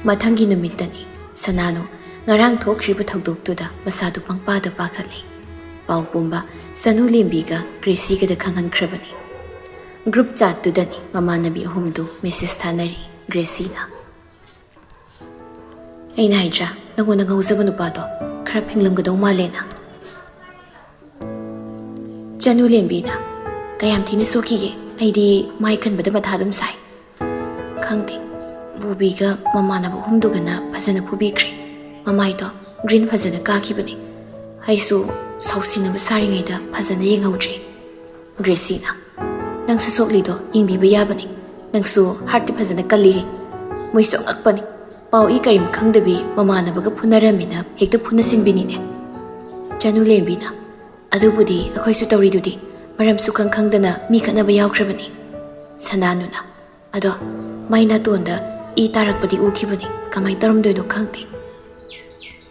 ꯃꯊꯪꯒꯤ ꯅꯨꯃꯤꯠꯇꯅꯤ ꯁꯅꯥꯅꯨ ꯉꯔꯥꯡ ꯊꯣꯛꯈ꯭ꯔꯤꯕ ꯊꯧꯗꯣꯛꯇꯨꯗ ꯃꯁꯥꯗꯨ ꯄꯪꯄꯥꯗ ꯄꯥꯈꯠꯂꯤ꯫ ꯄꯥꯎ ꯄꯨꯝꯕ ꯆꯅꯨꯂꯦꯝꯕꯤꯒ ꯒ꯭ꯔꯦꯁꯤꯒꯗ ꯈꯪꯍꯟꯈ꯭ꯔꯕꯅꯤ꯫ ꯒ꯭ꯔꯨꯞ ꯆꯥꯠꯇꯨꯗꯅꯤ ꯃꯃꯥꯟꯅꯕꯤ ꯑꯍꯨꯝꯗꯨ ꯃꯦꯁꯦꯖ ꯊꯥꯅꯔꯤ꯫ ꯒ꯭ꯔꯦꯁꯤꯅ "ꯑꯩꯅ ꯍꯥꯏꯗ꯭ꯔꯥ ꯅꯪꯉꯣꯟꯗ ꯉꯧꯖꯕ ꯅꯨꯄꯥꯗꯣ ꯈꯔ ꯐꯤꯡꯂꯝꯒꯗꯧ ꯃꯥꯜꯂꯦꯅ." ꯆꯅꯨꯂꯦꯝꯕꯤꯅ "ꯀꯌꯥꯝ ꯊꯤꯅ ꯁꯣꯛꯈꯤꯒꯦ? ꯑꯩꯗꯤ ꯃꯥꯏ ꯈꯟꯕꯗ ꯃꯊꯥ ꯑꯗꯨꯝ ꯁꯥꯏ." "ꯈꯪꯗꯦ, ꯕꯣꯕꯤꯒ ꯃꯃꯥꯟꯅꯕ ꯑꯍꯨꯝꯗꯨꯒꯅ ꯐꯖꯅ ꯐꯨꯕꯤꯈ꯭ꯔꯦ꯫ ꯃꯃꯥꯏꯗꯣ ꯒ꯭ꯔꯤꯟ ꯐꯖꯅ ꯀꯥꯈꯤꯕꯅꯤ꯫ ꯑꯩꯁꯨ ꯁꯥꯎꯁꯤꯟꯅꯕ ꯁꯥꯔꯤꯉꯩꯗ ꯐꯖꯅ ꯌꯦꯡꯍꯧꯗ꯭ꯔꯦ." ꯒ꯭ꯔꯦꯁꯤꯅ "ꯅꯪꯁꯨ ꯁꯣꯛꯂꯤꯗꯣ ꯌꯦꯡꯕꯤꯕ ꯌꯥꯕꯅꯤ. ꯅꯪꯁꯨ ꯍꯥꯔꯠꯇꯤ ꯐꯖꯅ ꯀꯜꯂꯤꯍꯦ꯫ ꯃꯣꯏꯁꯨ ꯑꯉꯛꯄꯅꯤ. ꯄꯥꯎ ꯏ ꯀꯔꯤꯝ ꯈꯪꯗꯕꯤ ꯃꯃꯥꯟꯅꯕꯒ ꯐꯨꯅꯔꯝꯃꯤꯅ ꯍꯦꯛꯇ ꯐꯨꯅꯁꯤꯟꯕꯤꯅꯤꯅꯦ." ꯆꯅꯨꯂꯦꯝꯕꯤꯅ "ꯑꯗꯨꯕꯨꯗꯤ ꯑꯩꯈꯣꯏꯁꯨ ꯇꯧꯔꯤꯗꯨꯗꯤ ꯃꯔꯝ ꯁꯨꯈꯪ ꯈꯪꯗꯅ ꯃꯤ ꯈꯠꯅꯕ ꯌꯥꯎꯈ꯭ꯔꯕꯅꯤ." ꯁꯅꯥꯅꯨꯅ "ꯑꯗꯣ ꯃꯥꯏ ꯅꯥꯇꯣꯟꯗ ꯏ ꯇꯥꯔꯛꯄꯗꯤ ꯎꯈꯤꯕꯅꯤ. ꯀꯃꯥꯏꯅ ꯇꯧꯔꯝꯗꯣꯏꯅꯣ ꯈꯪꯗꯦ."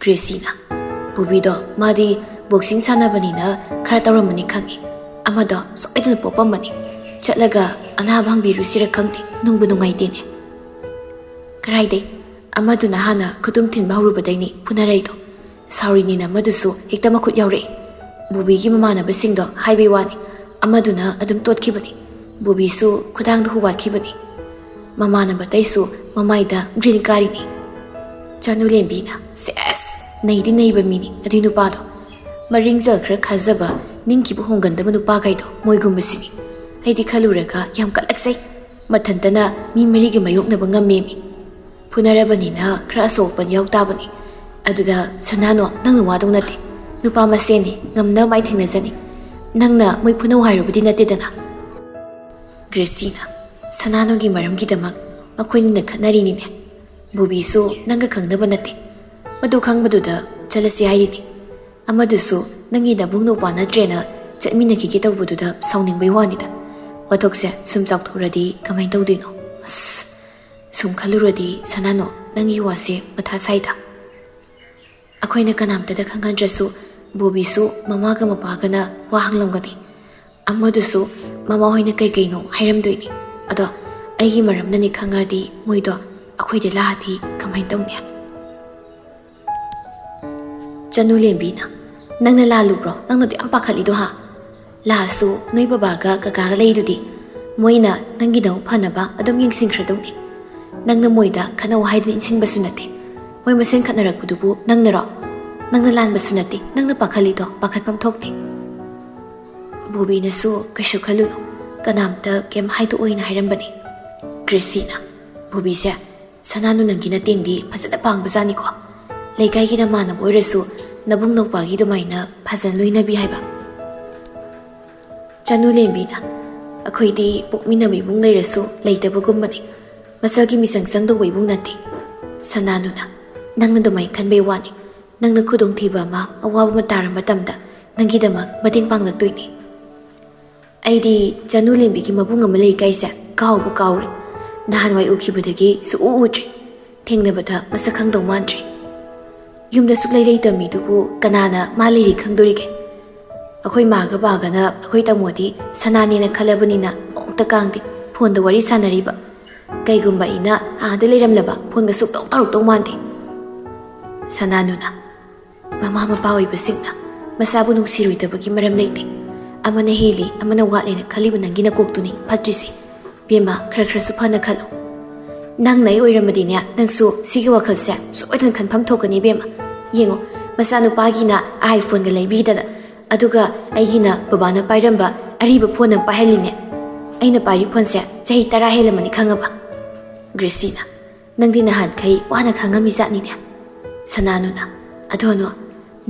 ꯒ꯭ꯔꯦꯁꯤꯅ "ꯕꯣꯕꯤꯗꯣ ꯃꯥꯗꯤ ꯕꯣꯛꯁꯤꯡ ꯁꯥꯟꯅꯕꯅꯤꯅ ꯈꯔ ꯇꯧꯔꯝꯃꯅꯤ ꯈꯪꯉꯤ. ꯑꯃꯗꯣ ꯁꯣꯏꯗꯅ ꯄꯣꯛꯄꯝꯃꯅꯤ. ꯆꯠꯂꯒ ꯑꯅꯥꯕ ꯍꯪꯕꯤꯔꯨꯁꯤꯔ ꯈꯪꯗꯦ. ꯅꯨꯡꯕꯨ ꯅꯨꯡꯉꯥꯏꯇꯦꯅꯦ." "ꯀꯔꯥꯏꯗꯩ ꯑꯃꯗꯨꯅ ꯍꯥꯟꯅ ꯈꯨꯇꯨꯝ ꯊꯤꯟꯕ ꯍꯧꯔꯨꯕꯗꯩꯅꯤ ꯐꯨꯅꯔꯩꯗꯣ. ꯁꯥꯎꯔꯤꯅꯤꯅ ꯑꯃꯗꯨꯁꯨ ꯍꯦꯛꯇ ꯃꯈꯨꯠ ꯌꯥꯎꯔꯛꯏ. ꯕꯣꯕꯤꯒꯤ ꯃꯃꯥꯟꯅꯕꯁꯤꯡꯗꯣ ꯍꯥꯏꯕꯩ ꯋꯥꯅꯤ ꯑꯃꯗꯨꯅ ꯑꯗꯨꯝ ꯇꯣꯠꯈꯤꯕꯅꯤ. ꯕꯣꯕꯤꯁꯨ ꯈꯨꯗꯥꯡꯗ ꯍꯨꯋꯥꯠꯈꯤꯕꯅꯤ. ꯃꯃꯥꯟꯅꯕꯇꯩꯁꯨ ꯃꯃꯥꯏꯗ ꯒ꯭ꯔꯤꯟ ꯀꯥꯔꯤꯅꯤ." ꯆꯅꯨꯂꯦꯝꯕꯤꯅ "ꯁꯦꯁ, ꯅꯩꯗꯤ ꯅꯩꯕ ꯃꯤꯅꯤ ꯑꯗꯨꯏ ꯅꯨꯄꯥꯗꯣ. ꯃꯔꯤꯡꯖꯦꯜ ꯈꯔ ꯈꯥꯖꯕ ꯅꯤꯡꯈꯤꯕ ꯍꯣꯡꯒꯟꯗꯕ ꯅꯨꯄꯥꯈꯩꯗꯣ ꯃꯣꯏꯒꯨꯝꯕꯁꯤꯅꯤ. ꯑꯩꯗꯤ ꯈꯜꯂꯨꯔꯒ ꯌꯥꯝ ꯀꯠꯂꯛꯆꯩ. ꯃꯊꯟꯇꯅ ꯃꯤ ꯃꯔꯤꯒ ꯃꯥꯌꯣꯛꯅꯕ ꯉꯝꯃꯦꯃꯤ. ꯐꯨꯅꯔꯕꯅꯤꯅ ꯈꯔ ꯑꯁꯣꯛꯄ ꯌꯥꯎ ꯇꯥꯕꯅꯤ. ꯑꯗꯨꯗ ꯁꯅꯥꯅꯣ ꯅꯪꯅ ꯋꯥꯗꯧ ꯅꯠꯇꯦ. ꯅꯨꯄꯥ ꯃꯁꯦꯟꯅꯤ, ꯉꯝꯅꯕ ꯃꯥꯏ ꯊꯦꯡꯅꯖꯅꯤ. ꯅꯪꯅ ꯃꯣꯏ ꯐꯨꯅꯧ ꯍꯥꯏꯔꯨꯕꯗꯤ ꯅꯠꯇꯦꯗꯅ." ꯒ꯭ꯔꯦꯁꯤꯅ "ꯁꯅꯥꯅꯣꯒꯤ ꯃꯔꯝꯒꯤꯗꯃꯛ ꯑꯩꯈꯣꯏꯅꯤꯅ ꯈꯠꯅꯔꯤꯅꯤꯅꯦ. ꯕꯣꯕꯤꯁꯨ ꯅꯪꯒ ꯈꯪꯅꯕ ꯅꯠꯇꯦ. ꯃꯗꯨ ꯈꯪꯕꯗꯨꯗ ꯆꯠꯂꯁꯤ ꯍꯥꯏꯔꯤꯅꯤ. ꯑꯃꯗꯨꯁꯨ ꯅꯪꯒꯤ ꯅꯕꯨꯡ ꯅꯨꯄꯥ ꯅꯠꯇ꯭ꯔꯦꯅ ꯆꯠꯃꯤꯟꯅꯈꯤꯒꯦ ꯇꯧꯕꯗꯨꯗ ꯁꯥꯎꯅꯤꯡꯕꯩ ꯋꯥꯅꯤꯗ. ꯋꯥꯊꯣꯛꯁꯦ ꯁꯨꯝ ꯆꯥꯎꯊꯣꯔꯗꯤ ꯀꯃꯥꯏꯅ ꯇꯧꯗꯣꯏꯅꯣ? ꯑꯁ, ꯁꯨꯝ ꯈꯜꯂꯨꯔꯗꯤ ꯁꯅꯥꯅꯣ ꯅꯪꯒꯤ ꯋꯥꯁꯦ ꯃꯊꯥ ꯁꯥꯏꯗ." "ꯑꯩꯈꯣꯏꯅ ꯀꯅꯥꯝꯇꯗ ꯈꯪꯍꯟꯗ꯭ꯔꯁꯨ ꯕꯣꯕꯤꯁꯨ ꯃꯃꯥꯒ ꯃꯄꯥꯒꯅ ꯋꯥ ꯍꯪꯂꯝꯒꯅꯤ. ꯑꯃꯗꯨꯁꯨ ꯃꯃꯥ ꯍꯣꯏꯅ ꯀꯩꯀꯩꯅꯣ ꯍꯥꯏꯔꯝꯗꯣꯏꯅꯤ. ꯑꯗꯣ ꯑꯩꯒꯤ ꯃꯔꯝꯅꯅꯤ ꯈꯪꯉꯗꯤ ꯃꯣꯏꯗꯣ ꯑꯩꯈꯣꯏꯗ ꯂꯥꯛꯑꯗꯤ ꯀꯃꯥꯏꯅ ꯇꯧꯅꯤ?" ꯆꯅꯨꯂꯦꯝꯕꯤꯅ "ꯅꯪꯅ ꯂꯥꯜꯂꯨꯕ꯭ꯔꯣ? ꯅꯪꯅꯗꯤ ꯌꯥꯝ ꯄꯥꯈꯠꯂꯤꯗꯣ ꯍꯥ? ꯂꯥꯛꯑꯁꯨ ꯅꯣꯏ ꯕꯕꯥꯒ ꯀꯀꯥꯒ ꯂꯩꯗꯨꯗꯤ. ꯃꯣꯏꯅ ꯅꯪꯒꯤꯗꯃꯛ ꯐꯅꯕ ꯑꯗꯨꯝ ꯌꯦꯡꯁꯤꯟꯈ꯭ꯔꯗꯧꯅꯤ. ꯅꯪꯅ ꯃꯣꯏꯗ ꯈꯠꯅꯧ ꯍꯥꯏꯗꯅ ꯏꯟꯁꯤꯟꯕꯁꯨ ꯅꯠꯇꯦ. ꯃꯣꯏ ꯃꯁꯦꯟ ꯈꯠꯅꯔꯛꯄꯗꯨꯕꯨ ꯅꯪꯅꯔꯣ? ꯅꯪꯅ ꯂꯥꯟꯕꯁꯨ ꯅꯠꯇꯦ. ꯅꯪꯅ ꯄꯥꯈꯠꯂꯤꯗꯣ ꯄꯥꯈꯠꯐꯝ ꯊꯣꯛꯇꯦ. ꯕꯣꯕꯤꯅꯁꯨ ꯀꯩꯁꯨ ꯈꯜꯂꯨꯅꯨ. ꯀꯅꯥꯝꯇ ꯀꯩꯝ ꯍꯥꯏꯗꯣꯛꯑꯣꯏꯅ ꯍꯥꯏꯔꯝꯕꯅꯤ." ꯒ꯭ꯔꯦꯁꯤꯅ "ꯕꯣꯕꯤꯁꯦ ꯁꯅꯥꯅꯨ ꯅꯪꯒꯤ ꯅꯇꯦꯡꯗꯤ ꯐꯖꯅ ꯄꯥꯡꯕꯖꯥꯠꯅꯤꯀꯣ. ꯂꯩꯀꯥꯏꯒꯤ ꯅꯃꯥꯟꯅꯕ ꯑꯣꯏꯔꯁꯨ ꯅꯕꯨꯡ ꯅꯧꯄꯥꯒꯤ ꯑꯗꯨꯃꯥꯏꯅ ꯐꯖꯅ ꯂꯣꯏꯅꯕꯤ ꯍꯥꯏꯕ." ꯆꯅꯨꯂꯦꯝꯕꯤꯅ "ꯑꯩꯈꯣꯏꯗꯤ ꯄꯣꯛꯃꯤꯟꯅꯕ ꯏꯕꯨꯡ ꯂꯩꯔꯁꯨ ꯂꯩꯇꯕꯒꯨꯝꯕꯅꯤ. ꯃꯁꯜꯒꯤ ꯃꯤꯆꯪ ꯆꯪꯗꯧꯕ ꯏꯕꯨꯡ ꯅꯠꯇꯦ." ꯁꯅꯥꯅꯨꯅ "ꯅꯪꯅ ꯑꯗꯨꯃꯥꯏꯅ ꯈꯟꯕꯩ ꯋꯥꯅꯤ. ꯅꯪꯅ ꯈꯨꯗꯣꯡꯊꯤꯕ ꯑꯃ ꯑꯋꯥꯕ ꯑꯃ ꯇꯥꯔ ꯃꯇꯝꯗ ꯅꯪꯒꯤꯗꯃꯛ ꯃꯇꯦꯡ ꯄꯥꯡꯂꯛꯇꯣꯏꯅꯤ." "ꯑꯩꯗꯤ ꯆꯅꯨꯂꯦꯝꯕꯤꯒꯤ ꯃꯕꯨꯡ ꯑꯃ ꯂꯩ ꯀꯥꯏꯁꯦ ꯀꯥꯎꯕꯨ ꯀꯥꯎꯔꯦ. ꯅꯍꯥꯟꯋꯥꯏ ꯎꯈꯤꯕꯗꯒꯤ ꯁꯨꯛꯎ ꯎꯗ꯭ꯔꯤ. ꯊꯦꯡꯅꯕꯗ ꯃꯁꯛ ꯈꯪꯗꯧ ꯃꯥꯟꯗ꯭ꯔꯦ. ꯌꯨꯝꯗ ꯁꯨꯛꯂꯩ ꯂꯩꯇꯕ ꯃꯤꯗꯨꯕꯨ ꯀꯅꯥꯅ ꯃꯥ ꯂꯩꯔꯤ ꯈꯪꯗꯣꯔꯤꯒꯦ? ꯑꯩꯈꯣꯏ ꯃꯥꯒ ꯕꯥꯒꯅ ꯑꯩꯈꯣꯏ ꯇꯥꯃꯣꯗꯤ ꯁꯅꯥꯅꯦꯅ ꯈꯜꯂꯕꯅꯤꯅ ꯅꯣꯡꯇ ꯀꯥꯡꯗꯦ ꯐꯣꯟꯗ ꯋꯥꯔꯤ ꯁꯥꯟꯅꯔꯤꯕ. ꯀꯩꯒꯨꯝꯕ ꯑꯩꯅ ꯑꯥꯗ ꯂꯩꯔꯝꯂꯕ ꯐꯣꯟꯒ ꯁꯨꯛꯇꯧ ꯇꯧꯔꯛꯇꯧ ꯃꯥꯟꯗꯦ." ꯁꯅꯥꯅꯨꯅ "ꯃꯃꯥ ꯃꯄꯥ ꯑꯣꯏꯕꯁꯤꯡꯅ ꯃꯁꯥꯕꯨ ꯅꯨꯡꯁꯤꯔꯣꯏꯗꯕꯒꯤ ꯃꯔꯝ ꯂꯩꯇꯦ. ꯑꯃꯅ ꯍꯦꯜꯂꯤ ꯑꯃꯅ ꯋꯥꯠꯂꯦꯅ ꯈꯜꯂꯤꯕ ꯅꯪꯒꯤ ꯅꯀꯣꯛꯇꯨꯅꯤ ꯐꯠꯇ꯭ꯔꯤꯁꯤ. ꯕꯦꯝꯃ ꯈꯔ ꯈꯔꯁꯨ ꯐꯅ ꯈꯜꯂꯨ. ꯅꯪꯅ ꯑꯩ ꯑꯣꯏꯔꯝꯃꯗꯤꯅꯦ ꯅꯪꯁꯨ ꯁꯤꯒꯤ ꯋꯥꯈꯜꯁꯦ ꯁꯣꯏꯗꯅ ꯈꯟꯐꯝ ꯊꯣꯛꯀꯅꯤ ꯕꯦꯝꯃ. ꯌꯦꯡꯉꯣ, ꯃꯆꯥꯅꯨꯄꯥꯒꯤꯅ ꯑꯥꯏꯐꯣꯟꯒ ꯂꯩꯕꯤꯗꯅ, ꯑꯗꯨꯒ ꯑꯩꯒꯤꯅ ꯕꯕꯥꯅ ꯄꯥꯏꯔꯝꯕ ꯑꯔꯤꯕ ꯐꯣꯟ ꯑꯃ ꯄꯥꯏꯍꯜꯂꯤꯅꯦ. ꯑꯩꯅ ꯄꯥꯏꯔꯤ ꯐꯣꯟꯁꯦ ꯆꯍꯤ 10 ꯍꯦꯜꯂꯝꯃꯅꯤ ꯈꯪꯉꯕ." ꯒ꯭ꯔꯦꯁꯤꯅ "ꯅꯪꯗꯤ ꯅꯍꯥꯟꯈꯩ ꯋꯥꯅ ꯈꯪꯉꯝꯃꯤ ꯖꯥꯠꯅꯤꯅꯦ." ꯁꯅꯥꯅꯨꯅ "ꯑꯗꯣꯅꯣ,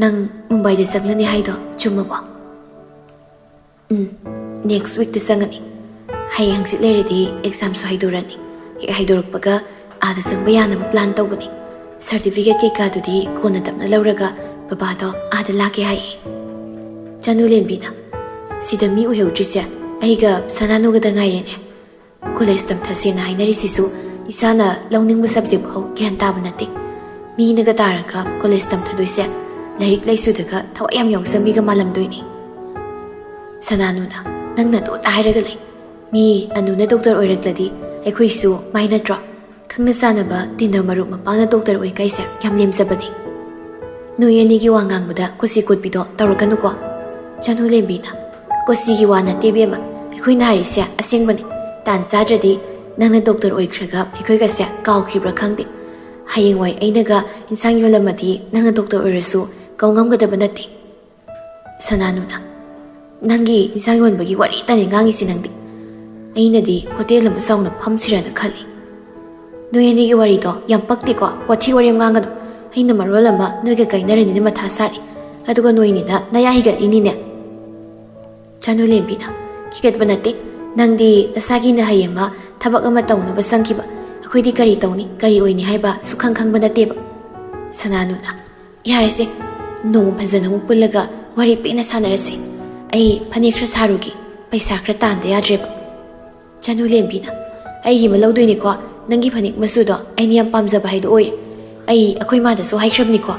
ꯅꯪ ꯃꯨꯝꯕꯥꯏꯗ ꯆꯪꯂꯅꯤ ꯍꯥꯏꯗꯣ ꯆꯨꯝꯃꯕꯣ?" "ꯅꯦꯛꯁ ꯋꯤꯛꯇ ꯆꯪꯒꯅꯤ. ꯍꯌꯦꯡ ꯍꯪꯆꯤꯠ ꯂꯩꯔꯗꯤ ꯑꯦꯛꯖꯥꯝꯁꯨ ꯍꯥꯏꯗꯣꯔꯛꯑꯅꯤ. ꯍꯦꯛ ꯍꯥꯏꯗꯣꯔꯛꯄꯒ ꯑꯥꯗ ꯆꯪꯕ ꯌꯥꯅꯕ ꯄ꯭ꯂꯥꯟ ꯇꯧꯕꯅꯤ. ꯁꯥꯔꯇꯤꯐꯤꯀꯦꯠ ꯀꯩꯀꯥꯗꯨꯗꯤ ꯀꯣꯟꯅ ꯇꯞꯅ ꯂꯧꯔꯒ ꯕꯕꯥꯗꯣ ꯑꯥꯗ ꯂꯥꯛꯀꯦ ꯍꯥꯏꯌꯦ." ꯆꯅꯨꯂꯦꯝꯕꯤꯅ "ꯁꯤꯗ ꯃꯤ ꯑꯣꯏꯍꯧꯗ꯭ꯔꯤꯁꯦ ꯑꯩꯒ ꯁꯅꯥꯅꯨꯒꯗ ꯉꯥꯏꯔꯦꯅꯦ. ꯀꯣꯂꯦꯖ ꯇꯝꯊꯁꯦꯅ ꯍꯥꯏꯅꯔꯤꯁꯤꯁꯨ ꯏꯁꯥꯅ ꯂꯧꯅꯤꯡꯕ ꯁꯕꯖꯦꯛ ꯐꯥꯎ ꯒ꯭ꯌꯥꯟ ꯇꯥꯕ ꯅꯠꯇꯦ. ꯃꯤꯅꯒ ꯇꯥꯔꯒ ꯀꯣꯂꯦꯖ ꯇꯝꯊꯗꯣꯏꯁꯦ ꯂꯥꯏꯔꯤꯛ ꯂꯥꯏꯁꯨꯗꯒ ꯊꯋꯥꯏ ꯌꯥꯝ ꯌꯥꯎꯖꯕꯤꯒ ꯃꯥꯜꯂꯝꯗꯣꯏꯅꯤ." ꯁꯅꯥꯅꯨꯅ "ꯅꯪꯅ ꯑꯗꯨꯇ ꯍꯥꯏꯔꯒ ꯂꯩ. ꯃꯤ ꯑꯅꯨꯅ ꯗꯣꯛꯇꯔ ꯑꯣꯏꯔꯛꯂꯗꯤ ꯑꯩꯈꯣꯏꯁꯨ ꯃꯥꯏ ꯅꯠꯇ꯭ꯔꯣ? ꯈꯪꯅ ꯆꯥꯟꯅꯕ ꯇꯤꯟꯅ ꯃꯔꯨꯞ ꯃꯄꯥꯡꯅ ꯗꯣꯛꯇꯔ ꯑꯣꯏ ꯀꯩꯁꯦ ꯌꯥꯝ ꯂꯦꯝꯖꯕꯅꯤ ꯅꯣꯏ ꯑꯅꯤꯒꯤ ꯋꯥ ꯉꯥꯡꯕꯗ ꯀꯣꯆꯤ ꯀꯣꯠꯄꯤꯗꯣ ꯇꯧꯔꯛꯀꯅꯨꯀꯣ ꯆꯅꯨ ꯂꯦꯝꯕꯤꯅ ꯀꯣꯆꯤꯒꯤ ꯋꯥ ꯅꯠꯇꯦ ꯕꯦꯝꯃ ꯑꯩꯈꯣꯏꯅ ꯍꯥꯏꯔꯤꯁꯦ ꯑꯁꯦꯡꯕꯅꯤ ꯇꯥꯟ ꯆꯥꯗ꯭ꯔꯗꯤ ꯅꯪꯅ ꯗꯣꯛꯇꯔ ꯑꯣꯏꯈ꯭ꯔꯒ ꯑꯩꯈꯣꯏꯒꯁꯦ ꯀꯥꯎꯈꯤꯕ꯭ꯔꯥ ꯈꯪꯗꯦ ꯍꯌꯦꯡꯋꯥꯏ ꯑꯩꯅꯒ ꯏꯟꯁꯥꯡ ꯌꯣꯜꯂꯝꯃꯗꯤ ꯅꯪꯅ ꯗꯣꯛꯇꯔ ꯑꯣꯏꯔꯁꯨ ꯀꯧ ꯉꯝꯒꯗꯕ ꯅꯠꯇꯦ ꯁꯅꯥꯅꯨꯅ ꯅꯪꯒꯤ ꯏꯟꯁꯥꯡ ꯌꯣꯟꯕꯒꯤ ꯋꯥꯔꯤꯇꯅꯤ ꯉꯥꯡꯉꯤꯁꯤ ꯅꯪꯗꯤ ꯑꯩꯅꯗꯤ ꯍꯣꯇꯦꯜ ꯑꯃ ꯆꯥꯎꯅ ꯐꯝꯁꯤꯔꯅ ꯈꯜꯂꯤ ꯅꯣꯏ ꯑꯅꯤꯒꯤ ꯋꯥꯔꯤꯗꯣ ꯌꯥꯝ ꯄꯛꯇꯦꯀꯣ ꯋꯥꯊꯤ ꯋꯥꯔꯦꯝ ꯉꯥꯡꯒꯅꯨ ꯑꯩꯅ ꯃꯔꯣꯜ ꯑꯃ ꯅꯣꯏꯒ ꯀꯥꯏꯅꯔꯅꯤꯅ ꯃꯊꯥ ꯁꯥꯔꯤ ꯑꯗꯨꯒ ꯅꯣꯏꯅꯤꯅ ꯅꯌꯥ ꯍꯤꯒꯠꯂꯤꯅꯤꯅꯦ ꯆꯅꯨ ꯂꯦꯝꯕꯤꯅ ꯍꯤꯒꯠꯄ ꯅꯠꯇꯦ ꯅꯪꯗꯤ ꯅꯁꯥꯒꯤ ꯅꯍꯩ ꯑꯃ ꯊꯕꯛ ꯑꯃ ꯇꯧꯅꯕ ꯆꯪꯈꯤꯕ ꯑꯩꯈꯣꯏꯗꯤ ꯀꯔꯤ ꯇꯧꯅꯤ ꯀꯔꯤ ꯑꯣꯏꯅꯤ ꯍꯥꯏꯕ ꯁꯨꯈꯪ ꯈꯪꯕ ꯅꯠꯇꯦꯕ ꯁꯅꯥꯅꯨꯅ ꯌꯥꯔꯁꯦ ꯅꯣꯡꯃ ꯐꯖꯅ ꯑꯃꯨꯛ ꯄꯨꯜꯂꯒ ꯋꯥꯔꯤ ꯄꯦꯟꯅ ꯁꯥꯟꯅꯔꯁꯤ ꯑꯩ ꯐꯅꯦꯛ ꯈꯔ ꯁꯥꯔꯨꯒꯦ ꯄꯩꯁꯥ ꯈꯔ ꯇꯥꯟꯗ ꯌꯥꯗ꯭ꯔꯦꯕ ꯆꯅꯨ ꯂꯦꯝꯕꯤꯅ ꯑꯩꯒꯤ ꯑꯃ ꯂꯧꯗꯣꯏꯅꯤꯀꯣ ꯅꯪꯒꯤ ꯐꯅꯦꯛ ꯃꯆꯨꯗꯣ ꯑꯩꯅ ꯌꯥꯝ ꯄꯥꯝꯖꯕ ꯍꯥꯏꯗꯣ ꯑꯣꯏꯔꯦ ꯑꯩ ꯑꯩꯈꯣꯏ ꯃꯥꯗꯁꯨ ꯍꯥꯏꯈ꯭ꯔꯕꯅꯤꯀꯣ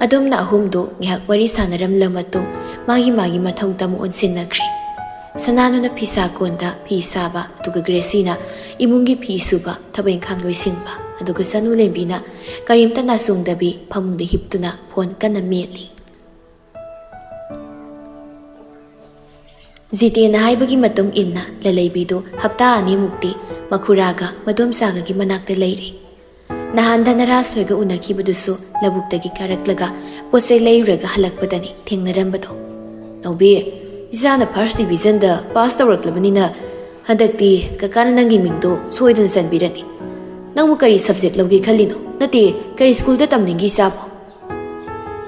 ꯑꯗꯨꯝꯅ ꯑꯍꯨꯝꯗꯨ ꯉꯥꯏꯍꯥꯛ ꯋꯥꯔꯤ ꯁꯥꯟꯅꯔꯝꯂ ꯃꯇꯨꯡ ꯃꯥꯒꯤ ꯃꯊꯧꯗ ꯑꯃꯨꯛ ꯑꯣꯟꯁꯤꯟꯅꯈ꯭ꯔꯦ ꯁꯅꯥꯅꯨꯅ ꯐꯤꯁꯥ ꯀꯣꯟꯗ ꯐꯤ ꯁꯥꯕ ꯑꯗꯨꯒ ꯒ꯭ꯔꯦꯁꯤꯅ ꯏꯃꯨꯡꯒꯤ ꯐꯤ ꯁꯨꯕ ꯊꯕꯛ ꯏꯪꯈꯥꯡ ꯂꯣꯏꯁꯤꯟꯕ ꯑꯗꯨꯒ ꯆꯅꯨ ꯂꯦꯝꯕꯤꯅ ꯀꯔꯤꯝꯇ ꯅꯥꯆꯨꯡꯗꯕꯤ ꯐꯃꯨꯡꯗ ꯍꯤꯞꯇꯨꯅ ꯐꯣꯟ ꯀꯟꯅ ꯃꯦꯠꯂꯤ ꯖꯤꯇꯦꯅ ꯍꯥꯏꯕꯒꯤ ꯃꯇꯨꯡ ꯏꯟꯅ ꯂꯂꯩꯕꯤꯗꯨ ꯍꯞꯇꯥ ꯑꯅꯤꯃꯨꯛꯇꯤ ꯃꯈꯨꯔꯥꯒ ꯃꯗꯣꯝꯆꯥꯒꯒꯤ ꯃꯅꯥꯛꯇ ꯂꯩꯔꯤ ꯅꯍꯥꯟ ꯙꯅꯔꯥꯖ ꯍꯣꯏꯒ ꯎꯅꯈꯤꯕꯗꯨꯁꯨ ꯂꯧꯕꯨꯛꯇꯒꯤ ꯀꯥꯔꯛꯂꯒ ꯄꯣꯠꯆꯩ ꯂꯩꯔꯨꯔꯒ ꯍꯜꯂꯛꯄꯗꯅꯤ ꯊꯦꯡꯅꯔꯝꯕꯗꯣ ꯇꯧꯕꯤ ꯏꯆꯥꯅ ꯐꯥꯔꯁ ꯗꯤꯕꯤꯖꯟꯗ ꯄꯥꯁ ꯇꯧꯔꯛꯂꯕꯅꯤꯅ ꯍꯟꯗꯛꯇꯤ ꯀꯀꯥꯅ ꯅꯪꯒꯤ ꯃꯤꯡꯗꯣ ꯁꯣꯏꯗꯅ ꯆꯟꯕꯤꯔꯅꯤ ꯅꯪꯕꯨ ꯀꯔꯤ ꯁꯕꯖꯦꯛ ꯂꯧꯒꯦ ꯈꯜꯂꯤꯅꯣ ꯅꯠꯇꯦ ꯀꯔꯤ ꯁ꯭ꯀꯨꯜꯗ ꯇꯝꯅꯤꯡꯒꯤ ꯏꯆꯥꯕꯣ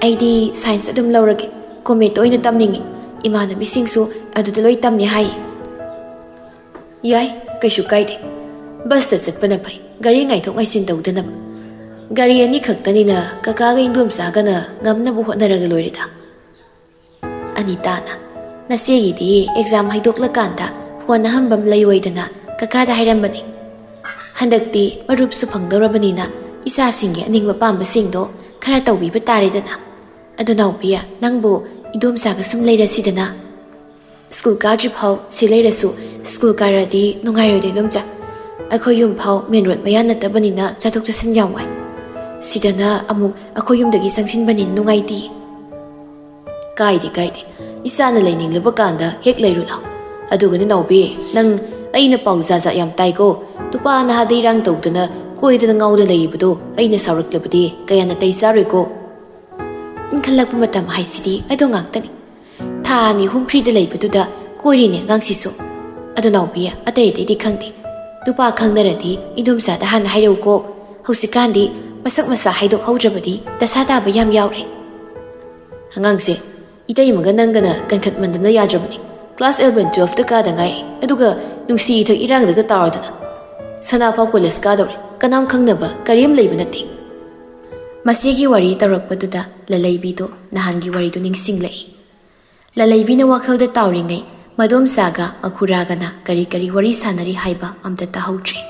ꯑꯩꯗꯤ ꯁꯥꯏꯟꯁ ꯑꯗꯨꯝ ꯂꯧꯔꯒꯦ ꯀꯣꯃꯦꯠꯇ ꯑꯣꯏꯅ ꯇꯝꯅꯤꯡꯉꯤ ꯏꯃꯥꯟꯅꯕꯤꯁꯤꯡꯁꯨ ꯑꯗꯨꯗ ꯂꯣꯏ ꯇꯝꯅꯤ ꯍꯥꯏ ꯌꯥꯏ ꯀꯩꯁꯨ ꯀꯥꯏꯗꯦ ꯕꯁꯇ ꯆꯠꯄꯅ ꯐꯩ ꯒꯥꯔꯤ ꯉꯥꯏꯊꯣꯛ ꯉꯥꯏꯁꯤꯟ ꯇꯧꯗꯅꯕ ꯒꯥꯔꯤ ꯑꯅꯤ ꯈꯛꯇꯅꯤꯅ ꯀꯀꯥꯒ ꯏꯟꯗꯣꯝꯆꯥꯒꯅ ꯉꯝꯅꯕ ꯍꯣꯠꯅꯔꯒ ꯂꯣꯏꯔꯦꯗ ꯑꯅꯤꯇꯥꯅ ꯅꯆꯦꯒꯤꯗꯤ ꯑꯦꯛꯖꯥꯝ ꯍꯩꯗꯣꯛꯂꯀꯥꯟꯗ ꯐꯣꯟ ꯑꯍꯟꯕꯝ ꯂꯩꯑꯣꯏꯗꯅ ꯀꯀꯥꯗ ꯍꯥꯏꯔꯝꯕꯅꯤ ꯍꯟꯗꯛꯇꯤ ꯃꯔꯨꯞꯁꯨ ꯐꯪꯗꯧꯔꯕꯅꯤꯅ ꯏꯆꯥꯁꯤꯡꯒꯤ ꯑꯅꯤꯡꯕ ꯄꯥꯝꯕꯁꯤꯡꯗꯣ ꯈꯔ ꯇꯧꯕꯤꯕ ꯇꯥꯔꯦꯗꯅ ꯑꯗꯨ ꯅꯥꯎꯕꯤꯌꯥ ꯅꯪꯕꯨ ꯏꯗꯣꯝꯆꯥꯒ ꯁꯨꯝ ꯂꯩꯔꯁꯤꯗꯅ ꯁ꯭ꯀꯨꯜ ꯀꯥꯗ꯭ꯔꯤ ꯐꯥꯎ ꯁꯤ ꯂꯩꯔꯁꯨ ꯁ꯭ꯀꯨꯜ ꯀꯥꯔꯗꯤ ꯅꯨꯡꯉꯥꯏꯔꯣꯏꯗꯦ ꯏꯗꯣꯝꯆꯥ ꯑꯩꯈꯣꯏ ꯌꯨꯝ ꯐꯥꯎ ꯃꯦꯟ ꯔꯣꯗ ꯃꯌꯥ ꯅꯠꯇꯕꯅꯤꯅ ꯆꯠꯊꯣꯛ ꯆꯠꯁꯤꯟ ꯌꯥꯝ ꯋꯥꯏ ꯁꯤꯗꯅ ꯑꯃꯨꯛ ꯑꯩꯈꯣꯏ ꯌꯨꯝꯗꯒꯤ ꯆꯪꯁꯤꯟꯕꯅꯤꯅ ꯅꯨꯡꯉꯥꯏꯇꯦ ꯀꯥꯏꯗꯦ ꯏꯆꯥꯅ ꯂꯩꯅꯤꯡꯂꯕ ꯀꯥꯟꯗ ꯍꯦꯛ ꯂꯩꯔꯨ ꯂꯥꯎ ꯑꯗꯨꯒꯅꯤ ꯅꯥꯎꯕꯤ ꯅꯪ ꯑꯩꯅ ꯄꯥꯎ ꯖꯥꯖꯥꯠ ꯌꯥꯝ ꯇꯥꯏꯀꯣ ꯅꯨꯄꯥ ꯅꯍꯥꯗ ꯏꯔꯥꯡ ꯇꯧꯗꯅ ꯀꯣꯏꯗꯅ ꯉꯥꯎꯗ ꯂꯩꯔꯤꯕꯗꯣ ꯑꯩꯅ ꯁꯥꯎꯔꯛꯂꯕꯗꯤ ꯀꯌꯥ ꯅꯥꯇꯩ ꯆꯥꯔꯣꯏꯀꯣ ꯏꯟꯈꯠꯂꯛꯄ ꯃꯇꯝ ꯍꯥꯏꯁꯤꯗꯤ ꯑꯗꯣ ꯉꯥꯛꯇꯅꯤ ꯊꯥ 2-3 ꯐ꯭ꯔꯤꯗ ꯂꯩꯕꯗꯨꯗ ꯀꯣꯏꯔꯤꯅꯦ ꯑꯉꯥꯡꯁꯤꯁꯨ ꯑꯗꯨ ꯅꯥꯎꯕꯤ ꯑꯇꯩꯗꯤ ꯈꯪꯗꯦ ꯅꯨꯄꯥ ꯈꯪꯅꯔꯗꯤ ꯏꯗꯣꯝꯆꯥꯗ ꯍꯥꯟꯅ ꯍꯥꯏꯔꯧꯀꯣ ꯍꯧꯖꯤꯛꯀꯥꯟꯗꯤ ꯃꯁꯛ ꯃꯁꯥ ꯍꯥꯏꯗꯣꯛꯍꯧꯗ꯭ꯔꯕꯗꯤ ꯗꯁꯥ ꯇꯥꯕ ꯌꯥꯝ ꯌꯥꯎꯔꯦ ꯑꯉꯥꯡꯁꯦ ꯏꯇꯩꯃꯒ ꯅꯪꯒꯅ ꯀꯟꯈꯠꯃꯟꯗꯅ ꯌꯥꯗ꯭ꯔꯕꯅꯤ ꯀ꯭ꯂꯥꯁ 11-12ꯇ ꯀꯥꯗ ꯉꯥꯏꯔꯤ ꯑꯗꯨꯒ ꯅꯨꯡꯁꯤ ꯏꯊꯛ ꯏꯔꯥꯡꯗꯒ ꯇꯥꯎꯔꯗꯅ ꯁꯅꯥꯐꯥꯎ ꯀꯣꯂꯦꯖ ꯀꯥꯗꯧꯔꯦ ꯀꯅꯥꯝ ꯈꯪꯅꯕ ꯀꯔꯤꯝ ꯂꯩꯕ ꯅꯠꯇꯦ ꯃꯁꯤꯒꯤ ꯋꯥꯔꯤ ꯇꯧꯔꯛꯄꯗꯨꯗ ꯂꯂꯩꯕꯤꯗꯣ ꯅꯍꯥꯟꯒꯤ ꯋꯥꯔꯤꯗꯨ ꯅꯤꯡꯁꯤꯡꯂꯛꯏ ꯂꯂꯩꯕꯤꯅ ꯋꯥꯈꯜꯗ ꯇꯥꯎꯔꯤꯉꯩ ꯃꯗꯣꯝꯆꯥꯒ ꯃꯈꯨꯔꯥꯒꯅ ꯀꯔꯤ ꯋꯥꯔꯤ ꯁꯥꯟꯅꯔꯤ ꯍꯥꯏꯕ ꯑꯝꯇ ꯇꯥꯍꯧꯗ꯭ꯔꯦ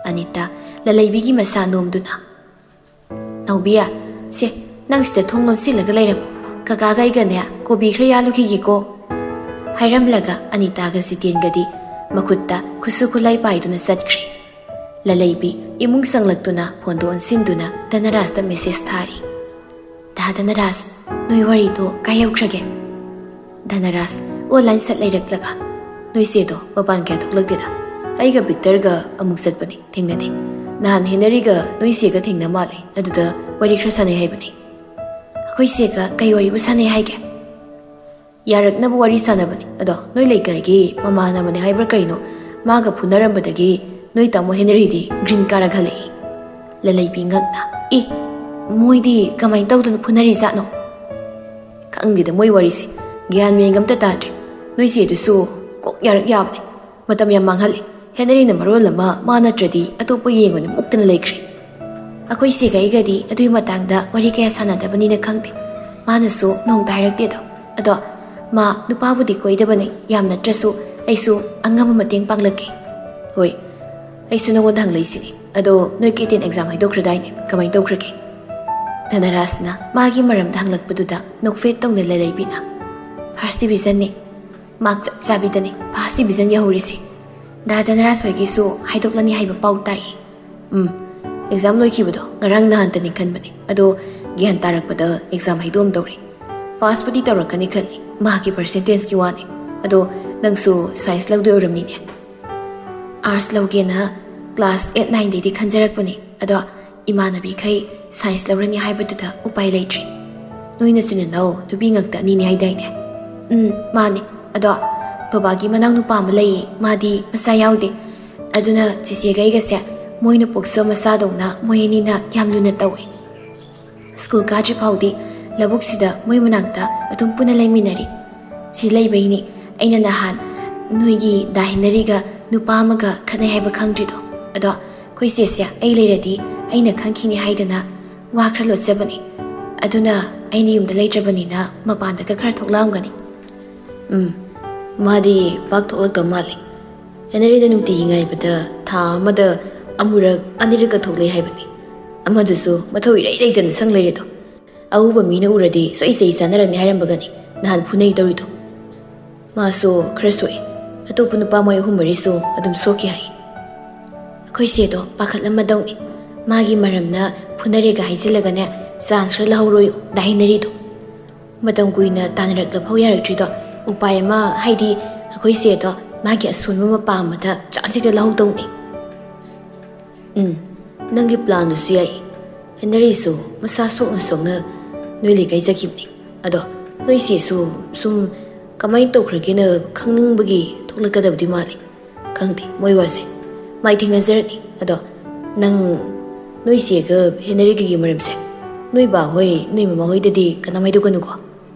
ꯑꯅꯤꯇꯥ ꯂꯂꯩꯕꯤꯒꯤ ꯃꯁꯥ ꯅꯣꯝꯗꯨꯅ ꯅꯥꯎꯕꯤꯌꯥ ꯁꯦ ꯅꯪ ꯁꯤꯗ ꯊꯣꯡ ꯂꯣꯟꯁꯤꯜꯂꯒ ꯂꯩꯔꯝꯃꯣ ꯀꯀꯥꯒ ꯑꯩꯒꯅꯦ ꯀꯣꯕꯤ ꯈꯔ ꯌꯥꯜꯂꯨꯈꯤꯒꯦꯀꯣ ꯍꯥꯏꯔꯝꯂꯒ ꯑꯅꯤꯇꯥꯒ ꯖꯤꯇꯦꯟꯒꯗꯤ ꯃꯈꯨꯠꯇ ꯈꯨꯠꯁꯨ ꯈꯨꯠꯂꯥꯏ ꯄꯥꯏꯗꯨꯅ ꯆꯠꯈ꯭ꯔꯦ ꯂꯂꯩꯕꯤ ꯏꯃꯨꯡ ꯆꯪꯂꯛꯇꯨꯅ ꯐꯣꯟꯗꯣ ꯑꯣꯟꯁꯤꯟꯗꯨꯅ ꯙꯅꯔꯥꯖꯇ ꯃꯦꯁꯦꯖ ꯊꯥꯔꯤ ꯙꯅꯔꯥꯖ ꯅꯣꯏ ꯋꯥꯔꯤꯗꯣ ꯀꯥꯏ ꯌꯧꯈ꯭ꯔꯒꯦ ꯙꯅꯔꯥꯖ ꯑꯣꯟꯂꯥꯏꯟ ꯁꯠ ꯂꯩꯔꯛꯂꯒ ꯅꯣꯏ ꯆꯦꯗꯣ ꯃꯄꯥꯟ ꯀꯌꯥ ꯊꯣꯛꯂꯛꯇꯦꯗ ꯑꯩꯒ ꯕꯤꯛꯇꯔꯒ ꯑꯃꯨꯛ ꯆꯠꯄꯅꯤ ꯊꯦꯡꯅꯗꯦ ꯅꯍꯥꯟ ꯍꯦꯅꯔꯤꯒ ꯅꯣꯏ ꯆꯦꯒ ꯊꯦꯡꯅ ꯃꯥꯜꯂꯦ ꯑꯗꯨꯗ ꯋꯥꯔꯤ ꯈꯔ ꯁꯥꯟꯅꯩ ꯍꯥꯏꯕꯅꯤ ꯑꯩꯈꯣꯏ ꯆꯦꯒ ꯀꯩ ꯋꯥꯔꯤꯕꯨ ꯁꯥꯟꯅꯩ ꯍꯥꯏꯒꯦ ꯌꯥꯔꯛꯅꯕ ꯋꯥꯔꯤ ꯁꯥꯟꯅꯕꯅꯤ ꯑꯗꯣ ꯅꯣꯏ ꯂꯩꯀꯥꯏꯒꯤ ꯃꯃꯥꯟꯅꯕꯅꯦ ꯍꯥꯏꯕ꯭ꯔꯥ ꯀꯩꯅꯣ ꯃꯥꯒ ꯐꯨꯅꯔꯝꯕꯗꯒꯤ ꯅꯣꯏ ꯇꯥꯃꯣ ꯍꯦꯅꯔꯤꯗꯤ ꯒ꯭ꯔꯤꯟ ꯀꯥꯔꯛ ꯍꯜꯂꯛꯏ ꯂꯂꯩꯕꯤ ꯉꯛꯅ ꯃꯣꯏꯗꯤ ꯀꯃꯥꯏꯅ ꯇꯧꯗꯅ ꯐꯨꯅꯔꯤꯖꯥꯠꯅꯣ ꯈꯪꯗꯦꯗ ꯃꯣꯏ ꯋꯥꯔꯤꯁꯦ ꯒ꯭ꯌꯥꯟ ꯃꯦꯟ ꯑꯝꯇ ꯇꯥꯗ꯭ꯔꯦ ꯅꯣꯏ ꯆꯦꯗꯨꯁꯨ ꯀꯣꯛ ꯌꯥꯔꯛ ꯌꯥꯕꯅꯦ ꯃꯇꯝ ꯌꯥꯝ ꯃꯥꯡꯍꯜꯂꯤ ꯍꯦꯅꯔꯤꯅ ꯃꯔꯣꯜ ꯑꯃ ꯃꯥ ꯅꯠꯇ꯭ꯔꯗꯤ ꯑꯇꯣꯞꯄ ꯌꯦꯡꯉꯨꯅ ꯃꯨꯛꯇꯅ ꯂꯩꯈ꯭ꯔꯦ ꯑꯩꯈꯣꯏ ꯆꯦꯒ ꯑꯩꯒꯗꯤ ꯑꯗꯨꯒꯤ ꯃꯇꯥꯡꯗ ꯋꯥꯔꯤ ꯀꯌꯥ ꯁꯥꯟꯅꯗꯕꯅꯤꯅ ꯈꯪꯗꯦ ꯃꯥꯅꯁꯨ ꯅꯣꯡꯇ ꯍꯥꯏꯔꯛꯇꯦꯗꯣ ꯑꯗꯣ ꯃꯥ ꯅꯨꯄꯥꯕꯨꯗꯤ ꯀꯣꯏꯗꯕꯅꯤ ꯌꯥꯝ ꯅꯠꯇ꯭ꯔꯁꯨ ꯑꯩꯁꯨ ꯑꯉꯝꯕ ꯃꯇꯦꯡ ꯄꯥꯡꯂꯛꯀꯦ ꯍꯣꯏ ꯑꯩꯁꯨ ꯅꯉꯣꯟꯗ ꯍꯪꯂꯛꯏꯁꯤꯅꯤ ꯑꯗꯣ ꯅꯣꯏ ꯀꯦꯇꯦꯟ ꯑꯦꯛꯖꯥꯝ ꯍꯥꯏꯗꯣꯛꯈ꯭ꯔꯗꯥꯏꯅꯦ ꯀꯃꯥꯏꯅ ꯇꯧꯈ꯭ꯔꯒꯦ ꯙꯅꯔꯥꯖꯅ ꯃꯥꯒꯤ ꯃꯔꯝꯗ ꯍꯪꯂꯛꯄꯗꯨꯗ ꯅꯣꯛꯐꯦꯠ ꯇꯧꯅ ꯂꯂꯩꯕꯤꯅ ꯐꯥꯔꯁ ꯗꯤꯕꯤꯖꯟꯅꯤ ꯃꯥꯔꯛ ꯆꯞ ꯆꯥꯕꯤꯗꯅꯤ ꯐꯥꯔꯁ ꯗꯤꯕꯤꯖꯟ ꯌꯧꯍꯧꯔꯤꯁꯤ ꯙꯅꯔꯥꯖ ꯍꯣꯏꯒꯤꯁꯨ ꯍꯥꯏꯗꯣꯛꯂꯅꯤ ꯍꯥꯏꯕ ꯄꯥꯎ ꯇꯥꯏ ꯑꯦꯛꯖꯥꯝ ꯂꯣꯏꯈꯤꯕꯗꯣ ꯉꯔꯥꯡ ꯅꯍꯥꯟꯇꯅꯤ ꯈꯟꯕꯅꯦ ꯑꯗꯣ ꯒ꯭ꯌꯥꯟ ꯇꯥꯔꯛꯄꯗ ꯑꯦꯛꯖꯥꯝ ꯍꯩꯗꯣꯛꯑꯝꯗꯧꯔꯦ ꯄꯥꯁꯄꯨꯗꯤ ꯇꯧꯔꯛꯀꯅꯤ ꯈꯜꯂꯤ ꯃꯍꯥꯛꯀꯤ ꯄꯔꯁꯦꯟꯇꯦꯖꯀꯤ ꯋꯥꯅꯤ ꯑꯗꯣ ꯅꯪꯁꯨ ꯁꯥꯏꯟꯁ ꯂꯧꯗꯣꯏ ꯑꯣꯏꯔꯝꯅꯤꯅꯦ ꯑꯥꯔꯠꯁ ꯂꯧꯒꯦꯅ ꯀ꯭ꯂꯥꯁ 8-9ꯗꯩꯗꯤ ꯈꯟꯖꯔꯛꯄꯅꯤ ꯑꯗꯣ ꯏꯃꯥꯟꯅꯕꯤꯈꯩ ꯁꯥꯏꯟꯁ ꯂꯧꯔꯅꯤ ꯍꯥꯏꯕꯗꯨꯗ ꯎꯄꯥꯏ ꯂꯩꯇ꯭ꯔꯤ ꯅꯣꯏ ꯅꯆꯤꯟ ꯅꯅꯥꯎ ꯅꯨꯄꯤ ꯉꯥꯛꯇ ꯑꯅꯤꯅꯤ ꯍꯥꯏꯗꯥꯏꯅꯦ ꯃꯥꯅꯦ ꯑꯗꯣ ꯕꯕꯥꯒꯤ ꯃꯅꯥꯎ ꯅꯨꯄꯥ ꯑꯃ ꯂꯩꯌꯦ ꯃꯥꯗꯤ ꯃꯆꯥ ꯌꯥꯎꯗꯦ ꯑꯗꯨꯅ ꯆꯤꯆꯦꯒ ꯑꯩꯒꯁꯦ ꯃꯣꯏꯅ ꯄꯣꯛꯆ ꯃꯆꯥꯗꯧꯅ ꯃꯣꯏ ꯑꯅꯤꯅ ꯌꯥꯝ ꯂꯨꯅ ꯇꯧꯋꯦ ꯁ꯭ꯀꯨꯜ ꯀꯥꯗ꯭ꯔꯤ ꯐꯥꯎꯗꯤ ꯂꯧꯕꯨꯛꯁꯤꯗ ꯃꯣꯏ ꯃꯅꯥꯛꯇ ꯑꯗꯨꯝ ꯄꯨꯟꯅ ꯂꯩꯃꯤꯟꯅꯔꯤ ꯁꯤ ꯂꯩꯕꯩꯅꯤ ꯑꯩꯅ ꯅꯍꯥꯟ ꯅꯣꯏꯒꯤ ꯗꯥ ꯍꯦꯅꯔꯤꯒ ꯅꯨꯄꯥ ꯑꯃꯒ ꯈꯠꯅꯩ ꯍꯥꯏꯕ ꯈꯪꯗ꯭ꯔꯤꯗꯣ ꯑꯗꯣ ꯑꯩꯈꯣꯏ ꯆꯦꯁꯦ ꯑꯩ ꯂꯩꯔꯗꯤ ꯑꯩꯅ ꯈꯪꯈꯤꯅꯤ ꯍꯥꯏꯗꯅ ꯋꯥ ꯈꯔ ꯂꯣꯠꯆꯕꯅꯤ ꯑꯗꯨꯅ ꯑꯩꯅ ꯌꯨꯝꯗ ꯂꯩꯇ꯭ꯔꯕꯅꯤꯅ ꯃꯄꯥꯟꯗꯒ ꯈꯔ ꯊꯣꯛꯂꯛꯑꯝꯒꯅꯤ ꯃꯥꯗꯤ ꯄꯥꯛ ꯊꯣꯛꯂꯛꯇꯧ ꯃꯥꯜꯂꯤ ꯍꯦꯅꯔꯤꯗ ꯅꯨꯡꯇꯤꯒꯤ ꯉꯥꯏꯕꯗ ꯊꯥ ꯑꯃꯗ ꯑꯃꯨꯔꯛ ꯑꯅꯤꯔꯛꯀ ꯊꯣꯛꯂꯛꯏ ꯍꯥꯏꯕꯅꯤ ꯑꯃꯗꯨꯁꯨ ꯃꯊꯧ ꯏꯔꯩ ꯂꯩꯇꯅ ꯁꯪ ꯂꯩꯔꯦꯗꯣ ꯑꯎꯕ ꯃꯤꯅ ꯎꯔꯗꯤ ꯁꯣꯏ ꯆꯩ ꯆꯥꯅꯔꯅꯤ ꯍꯥꯏꯔꯝꯕꯒꯅꯤ ꯅꯍꯥꯟ ꯐꯨꯅꯩ ꯇꯧꯔꯤꯗꯣ ꯃꯥꯁꯨ ꯈꯔ ꯁꯣꯛꯏ ꯑꯇꯣꯞꯄ ꯅꯨꯄꯥ ꯃꯣꯏ 3-4ꯁꯨ ꯑꯗꯨꯝ ꯁꯣꯛꯈꯤ ꯍꯥꯏ ꯑꯩꯈꯣꯏ ꯆꯦꯗꯣ ꯄꯥꯈꯠꯂꯝꯃꯗꯧꯅꯤ ꯃꯥꯒꯤ ꯃꯔꯝꯅ ꯐꯨꯅꯔꯦꯒ ꯍꯥꯏꯖꯤꯜꯂꯒꯅꯦ ꯆꯥꯟꯁ ꯈꯔ ꯂꯧꯍꯧꯔꯣꯏ ꯗꯥ ꯍꯦꯅꯔꯤꯗꯣ ꯃꯇꯝ ꯀꯨꯏꯅ ꯇꯥꯟꯅꯔꯛꯂꯐꯥꯎ ꯌꯥꯔꯛꯇ꯭ꯔꯤꯗꯣ ꯎꯄꯥꯏ ꯑꯃ ꯍꯥꯏꯗꯤ ꯑꯩꯈꯣꯏ ꯆꯦꯗꯣ ꯃꯥꯒꯤ ꯑꯁꯣꯟꯕ ꯃꯄꯥ ꯑꯃꯗ ꯆꯥꯟꯁ ꯍꯦꯛꯇ ꯂꯧꯍꯧꯗꯧꯅꯤ ꯅꯪꯒꯤ ꯄ꯭ꯂꯥꯟꯗꯨꯁꯨ ꯌꯥꯏ ꯍꯦꯅꯔꯤꯁꯨ ꯃꯁꯥ ꯁꯣꯛꯅ ꯁꯣꯛꯅ ꯅꯣꯏ ꯂꯩꯀꯥꯏ ꯆꯠꯈꯤꯕꯅꯤ ꯑꯗꯣ ꯅꯣꯏ ꯆꯦꯁꯨ ꯁꯨꯝ ꯀꯃꯥꯏꯅ ꯇꯧꯈ꯭ꯔꯒꯦꯅ ꯈꯪꯅꯤꯡꯕꯒꯤ ꯊꯣꯛꯂꯛꯀꯗꯕꯗꯤ ꯃꯥꯜꯂꯤ ꯈꯪꯗꯦ ꯃꯣꯏ ꯋꯥꯁꯦ ꯃꯥꯏ ꯊꯦꯡꯅꯖꯔꯅꯤ ꯑꯗꯣ ꯅꯪ ꯅꯣꯏ ꯆꯦꯒ ꯍꯦꯅꯔꯤꯒꯒꯤ ꯃꯔꯝꯁꯦ ꯅꯣꯏ ꯕꯥ ꯍꯣꯏ ꯅꯣꯏ ꯃꯃꯥ ꯍꯣꯏꯗꯗꯤ ꯀꯅꯥꯝ ꯍꯥꯏꯗꯣꯛꯀꯅꯨꯀꯣ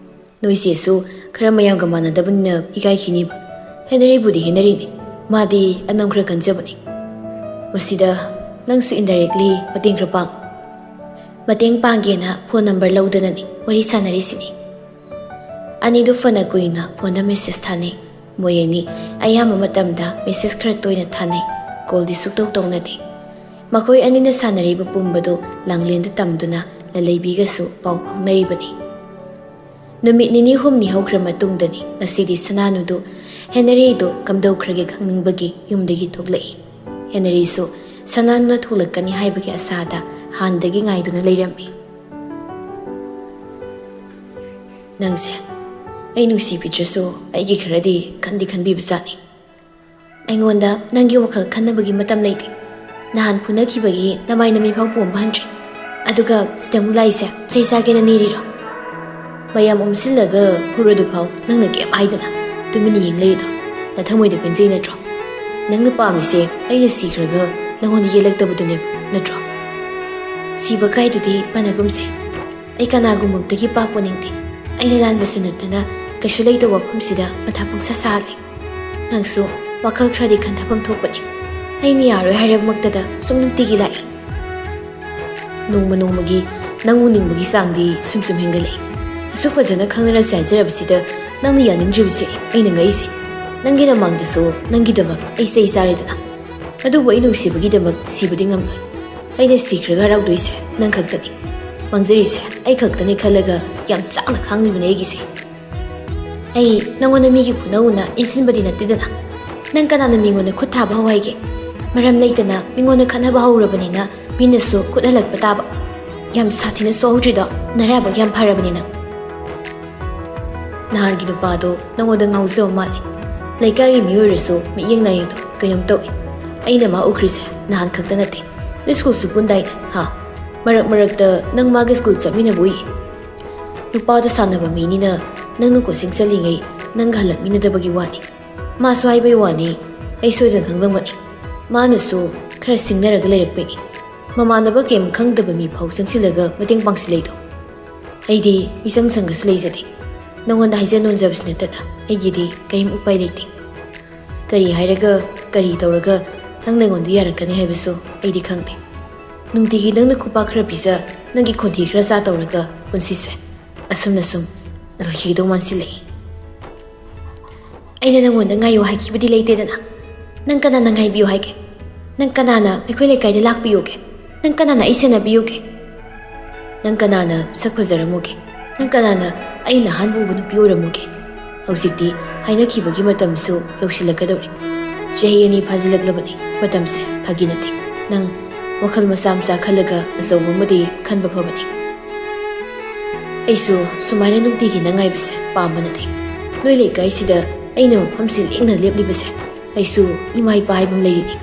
ꯅꯣꯏ ꯆꯦꯁꯨ ꯈꯔ ꯃꯌꯥꯝꯒ ꯃꯥꯟꯅꯗꯕꯅꯤꯅ ꯏꯀꯥꯏꯈꯤꯅꯤꯕ ꯍꯦꯅꯔꯤꯕꯨꯗꯤ ꯍꯦꯅꯔꯤꯅꯤ ꯃꯥꯗꯤ ꯑꯅꯝ ꯈꯔ ꯀꯟꯖꯕꯅꯤ ꯃꯁꯤꯗ ꯅꯪꯁꯨ ꯏꯟꯗꯥꯏꯔꯦꯛꯂꯤ ꯃꯇꯦꯡ ꯈꯔ ꯄꯥꯡꯉꯨ ꯃꯇꯦꯡ ꯄꯥꯡꯒꯦꯅ ꯐꯣꯟ ꯅꯝꯕꯔ ꯂꯧꯗꯅꯅꯤ ꯋꯥꯔꯤ ꯁꯥꯟꯅꯔꯤꯁꯤꯅꯤ ꯑꯅꯤꯗꯨ ꯐꯅ ꯀꯨꯏꯅ ꯐꯣꯟꯗ ꯃꯦꯁꯦꯖ ꯊꯥꯅꯩ ꯃꯣꯏ ꯑꯅꯤ ꯑꯌꯥꯝꯕ ꯃꯇꯝꯗ ꯃꯦꯁꯦꯖ ꯈꯔ ꯇꯣꯏꯅ ꯊꯥꯅꯩ ꯀꯣꯜꯗꯤ ꯁꯨꯛꯇꯧ ꯇꯧꯅꯗꯦ ꯃꯈꯣꯏ ꯑꯅꯤꯅ ꯁꯥꯟꯅꯔꯤꯕ ꯄꯨꯡꯕꯗꯨ ꯂꯥꯡꯂꯦꯟꯗ ꯇꯝꯗꯨꯅ ꯂꯂꯩꯕꯤꯒꯁꯨ ꯄꯥꯎ ꯐꯥꯎꯅꯔꯤꯕꯅꯤ ꯅꯨꯃꯤꯠ 2-3 ꯍꯧꯈ꯭ꯔ ꯃꯇꯨꯡꯗꯅꯤ ꯉꯁꯤꯗꯤ ꯁꯅꯥꯅꯨꯗꯨ ꯍꯦꯅꯔꯤꯗꯨ ꯀꯝꯗꯧꯈ꯭ꯔꯒꯦ ꯈꯪꯅꯤꯡꯕꯒꯤ ꯌꯨꯝꯗꯒꯤ ꯊꯣꯛꯂꯛꯏ ꯍꯦꯅꯔꯤꯁꯨ ꯁꯅꯥꯅꯨꯅ ꯊꯣꯛꯂꯛꯀꯅꯤ ꯍꯥꯏꯕꯒꯤ ꯑꯁꯥꯗ ꯍꯥꯟꯅꯗꯒꯤ ꯉꯥꯏꯗꯨꯅ ꯂꯩꯔꯝꯃꯤ ꯅꯪꯁꯦ ꯑꯩ ꯅꯨꯡꯁꯤꯕꯤꯗ꯭ꯔꯁꯨ ꯑꯩꯒꯤ ꯈꯔꯗꯤ ꯈꯟꯗꯤ ꯈꯟꯕꯤꯕꯖꯥꯠꯅꯤ ꯑꯩꯉꯣꯟꯗ ꯅꯪꯒꯤ ꯋꯥꯈꯜ ꯈꯟꯅꯕꯒꯤ ꯃꯇꯝ ꯂꯩꯇꯦ ꯅꯍꯥꯟ ꯐꯨꯅꯈꯤꯕꯒꯤ ꯅꯃꯥꯏ ꯅꯃꯤ ꯐꯥꯎ ꯄꯣꯝꯕ ꯍꯟꯗ꯭ꯔꯤ ꯑꯗꯨꯒ ꯁꯤꯗ ꯑꯃꯨꯛ ꯂꯥꯛꯏꯁꯦ ꯆꯩ ꯆꯥꯒꯦꯅ ꯅꯤꯔꯤꯔꯣ ꯃꯌꯥꯝ ꯎꯝꯁꯤꯜꯂꯒ ꯐꯨꯔꯗꯨꯐꯥꯎ ꯅꯪꯅ ꯀꯩꯝ ꯍꯥꯏꯗꯅ ꯇꯨꯃꯤꯟꯅ ꯌꯦꯡ ꯂꯩꯔꯤꯗꯣ ꯅꯊꯃꯣꯏꯗ ꯄꯦꯟꯖꯩ ꯅꯠꯇ꯭ꯔꯣ ꯅꯪꯅ ꯄꯥꯝꯃꯤꯁꯦ ꯑꯩꯅ ꯁꯤꯈ꯭ꯔꯒ ꯅꯪꯉꯣꯟꯗ ꯌꯦꯜꯂꯛꯇꯕꯗꯨꯅꯦꯕ ꯅꯠꯇ꯭ꯔꯣ ꯁꯤꯕ ꯀꯥꯏꯗꯨꯗꯤ ꯃꯥꯟꯅꯒꯨꯝꯁꯦ ꯑꯩ ꯀꯅꯥꯒꯨꯝꯕꯝꯇꯒꯤ ꯄꯥꯛꯄꯅꯤꯡꯗꯦ ꯑꯩꯅ ꯂꯥꯟꯕꯁꯨ ꯅꯠꯇꯅ ꯀꯩꯁꯨ ꯂꯩꯇꯕ ꯋꯥꯐꯝꯁꯤꯗ ꯃꯊꯥ ꯄꯪꯁꯥ ꯁꯥꯍꯜꯂꯦ ꯅꯪꯁꯨ ꯋꯥꯈꯜ ꯈꯔꯗꯤ ꯈꯟꯊꯐꯝ ꯊꯣꯛꯄꯅꯤ ꯑꯩꯅ ꯌꯥꯔꯣꯏ ꯍꯥꯏꯔꯕꯃꯛꯇꯗ ꯁꯨꯝ ꯅꯨꯡꯇꯤꯒꯤ ꯂꯥꯛꯏ ꯅꯣꯡꯃ ꯅꯣꯡꯃꯒꯤ ꯅꯪ ꯎꯅꯤꯡꯕꯒꯤ ꯆꯥꯡꯗꯤ ꯁꯨꯝ ꯍꯦꯟꯒꯠꯂꯛꯏ ꯑꯁꯨꯛ ꯐꯖꯅ ꯈꯪꯅꯔꯁꯤ ꯍꯥꯏꯖꯔꯕꯁꯤꯗ ꯅꯪꯅ ꯌꯥꯅꯤꯡꯗ꯭ꯔꯤꯕꯁꯦ ꯑꯩꯅ ꯉꯛꯏꯁꯦ ꯅꯪꯒꯤ ꯅꯃꯥꯡꯗꯁꯨ ꯅꯪꯒꯤꯗꯃꯛ ꯑꯩ ꯆꯩ ꯆꯥꯔꯦꯗꯅ ꯑꯗꯨꯕꯨ ꯑꯩ ꯅꯨꯡꯁꯤꯕꯒꯤꯗꯃꯛ ꯁꯤꯕꯗꯤ ꯉꯝꯂꯣꯏ ꯑꯩꯅ ꯁꯤꯈ꯭ꯔꯒ ꯍꯔꯥꯎꯗꯣꯏꯁꯦ ꯅꯪ ꯈꯛꯇꯅꯤ ꯃꯥꯡꯖꯔꯤꯁꯦ ꯑꯩ ꯈꯛꯇꯅꯤ ꯈꯜꯂꯒ ꯌꯥꯝ ꯆꯥꯛꯅ ꯈꯥꯡꯂꯤꯕꯅꯦ ꯑꯩꯒꯤꯁꯦ ꯑꯩ ꯅꯪꯉꯣꯟꯗ ꯃꯤꯒꯤ ꯄꯨꯅꯧꯅ ꯏꯟꯁꯤꯟꯕꯗꯤ ꯅꯠꯇꯦꯗꯅ ꯅꯪ ꯀꯅꯥꯅ ꯃꯤꯉꯣꯟꯗ ꯈꯨꯠ ꯊꯥꯕ ꯍꯧꯍꯥꯏꯒꯦ ꯃꯔꯝ ꯂꯩꯇꯅ ꯃꯤꯉꯣꯟꯗ ꯈꯠꯅꯕ ꯍꯧꯔꯕꯅꯤꯅ ꯃꯤꯅꯁꯨ ꯈꯨꯠ ꯍꯜꯂꯛꯄ ꯇꯥꯕ ꯌꯥꯝ ꯁꯥꯊꯤꯅ ꯁꯣꯛꯍꯧꯗ꯭ꯔꯤꯗꯣ ꯅꯔꯥꯏꯕꯛ ꯌꯥꯝ ꯐꯔꯕꯅꯤ ꯅꯍꯥꯟꯒꯤ ꯅꯨꯄꯥꯗꯣ ꯅꯪꯉꯣꯟꯗ ꯉꯥꯎꯖꯕ ꯃꯥꯜꯂꯤ ꯂꯩꯀꯥꯏꯒꯤ ꯃꯤꯑꯣꯏꯔꯁꯨ ꯃꯤꯠꯌꯦꯡ ꯅꯥꯌꯦꯡꯗꯣ ꯀꯩꯅꯣꯝ ꯇꯧꯏ ꯑꯩꯅ ꯃꯥ ꯎꯈ꯭ꯔꯤꯁꯦ ꯅꯍꯥꯟ ꯈꯛꯇ ꯅꯠꯇꯦ ꯅꯣꯏ ꯁ꯭ꯀꯨꯜꯁꯨ ꯄꯨꯟꯗꯥꯏꯅꯦ ꯃꯔꯛ ꯃꯔꯛꯇ ꯅꯪ ꯃꯥꯒꯤ ꯁ꯭ꯀꯨꯜ ꯆꯠꯃꯤꯟꯅꯕ ꯎꯏ ꯅꯨꯄꯥꯗꯣ ꯁꯥꯟꯅꯕ ꯃꯤꯅꯤꯅ ꯅꯪꯅ ꯀꯣꯆꯤꯡ ꯆꯠꯂꯤꯉꯩ ꯅꯪꯒ ꯍꯜꯂꯛꯃꯤꯟꯅꯗꯕꯒꯤ ꯋꯥꯅꯤ ꯃꯥꯁꯨ ꯍꯥꯏꯕꯩ ꯋꯥꯅꯤ ꯑꯩ ꯁꯣꯏꯗꯅ ꯈꯪꯂꯝꯒꯅꯤ ꯃꯥꯅꯁꯨ ꯈꯔ ꯁꯤꯡꯅꯔꯒ ꯂꯩꯔꯛꯄꯩꯅꯤ ꯃꯃꯥꯟꯅꯕ ꯀꯩꯝ ꯈꯪꯗꯕ ꯃꯤ ꯐꯥꯎ ꯆꯪꯁꯤꯜꯂꯒ ꯃꯇꯦꯡ ꯄꯥꯡꯁꯤꯜꯂꯩꯗꯣ ꯑꯩꯗꯤ ꯃꯤꯆꯪ ꯁꯪꯒꯁꯨ ꯂꯩꯖꯗꯦ ꯅꯪꯉꯣꯟꯗ ꯍꯥꯏꯖ ꯅꯣꯟꯖꯕꯁꯨ ꯅꯠꯇꯅ ꯑꯩꯒꯤꯗꯤ ꯀꯔꯤꯝ ꯎꯄꯥꯏ ꯂꯩꯇꯦ ꯀꯔꯤ ꯍꯥꯏꯔꯒ ꯀꯔꯤ ꯇꯧꯔꯒ ꯅꯪꯅ ꯑꯩꯉꯣꯟꯗ ꯌꯥꯔꯛꯀꯅꯤ ꯍꯥꯏꯕꯁꯨ ꯑꯩꯗꯤ ꯈꯪꯗꯦ ꯅꯨꯡꯇꯤꯒꯤ ꯅꯪꯅ ꯈꯨꯄꯥꯛ ꯈꯔ ꯄꯤꯖ ꯅꯪꯒꯤ ꯈꯣꯟꯊꯤ ꯈꯔ ꯆꯥ ꯇꯧꯔꯒ ꯄꯨꯟꯁꯤꯁꯦ ꯑꯁꯨꯝꯅ ꯁꯨꯝ ꯂꯣꯏꯈꯤꯒꯗꯧ ꯃꯥꯟꯁꯤꯜꯂꯛꯏ ꯑꯩꯅ ꯅꯪꯉꯣꯟꯗ ꯉꯥꯏꯌꯣ ꯍꯥꯏꯈꯤꯕꯗꯤ ꯂꯩꯇꯦꯗꯅ ꯅꯪ ꯀꯅꯥꯅ ꯉꯥꯏꯕꯤꯌꯨ ꯍꯥꯏꯒꯦ ꯅꯪ ꯀꯅꯥꯅ ꯑꯩꯈꯣꯏ ꯂꯩꯀꯥꯏꯗ ꯂꯥꯛꯄꯤꯌꯨꯒꯦ ꯅꯪ ꯀꯅꯥꯅ ꯑꯩ ꯁꯦꯟꯅꯕꯤꯌꯨꯒꯦ ꯅꯪ ꯀꯅꯥꯅ ꯁꯛ ꯐꯖꯔꯝꯃꯨꯒꯦ ꯅꯪ ꯀꯅꯥꯅ ꯑꯩꯅ ꯑꯍꯥꯟꯕ ꯎꯕ ꯅꯨꯄꯤ ꯑꯣꯏꯔꯝꯃꯨꯒꯦ ꯍꯧꯖꯤꯛꯇꯤ ꯍꯥꯏꯅꯈꯤꯕꯒꯤ ꯃꯇꯝꯁꯨ ꯌꯧꯁꯤꯜꯂꯛꯀꯗꯧꯔꯦ ꯆꯍꯤ 2 ꯐꯥꯖꯤꯜꯂꯛꯂꯕꯅꯤ ꯃꯇꯝꯁꯦ ꯐꯥꯒꯤ ꯅꯠꯇꯦ ꯅꯪ ꯋꯥꯈꯜ ꯃꯆꯥ ꯃꯆꯥ ꯈꯜꯂꯒ ꯑꯆꯧꯕ ꯑꯃꯗꯤ ꯈꯟꯕ ꯐꯕꯅꯤ ꯑꯩꯁꯨ ꯁꯨꯃꯥꯏꯅ ꯅꯨꯡꯇꯤꯒꯤ ꯅꯉꯥꯏꯕꯁꯦ ꯄꯥꯝꯕ ꯅꯠꯇꯦ ꯅꯣꯏ ꯂꯩꯀꯥꯏꯁꯤꯗ ꯑꯩꯅ ꯃꯐꯝꯁꯤ ꯂꯦꯡꯅ ꯂꯦꯞꯂꯤꯕꯁꯦ ꯑꯩꯁꯨ ꯏꯃꯥ ꯏꯄꯥ ꯍꯥꯏꯕ ꯑꯃ ꯂꯩꯔꯤꯅꯤ